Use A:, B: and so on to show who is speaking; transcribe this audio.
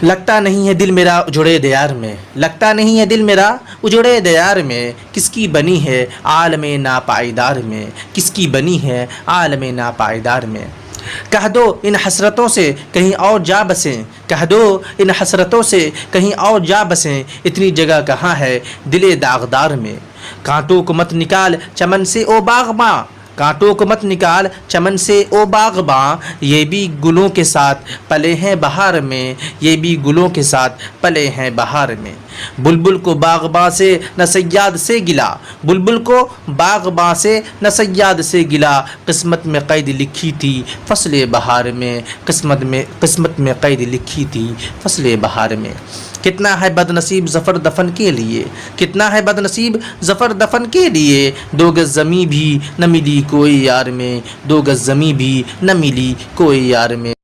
A: لگتا نہیں ہے دل میرا اجڑے دیار میں، لگتا نہیں ہے دل میرا اجڑے دیار میں، کس کی بنی ہے عالم ناپائیدار میں، کس کی بنی ہے عالم ناپائیدار میں۔ کہہ دو ان حسرتوں سے کہیں اور جا بسیں، کہہ دو ان حسرتوں سے کہیں اور جا بسیں، اتنی جگہ کہاں ہے دل داغدار میں۔ کانٹوں کو مت نکال چمن سے او باغباں، کانٹوں کو مت نکال چمن سے او باغباں، یہ بھی گلوں کے ساتھ پلے ہیں بہار میں، یہ بھی گلوں کے ساتھ پلے ہیں بہار میں۔ بلبل کو باغباں سے نہ صیاد سے گلا، بلبل کو باغباں سے نہ صیاد سے گلا، قسمت میں قید لکھی تھی فصل بہار میں، قسمت میں قید لکھی تھی فصل بہار میں۔ کتنا ہے بد نصیب ظفر دفن کے لیے، کتنا ہے بد نصیب ظفر دفن کے لیے، دو گز زمیں بھی نہ ملی کوئی یار میں، دو گز زمیں بھی نہ ملی کوئی یار میں۔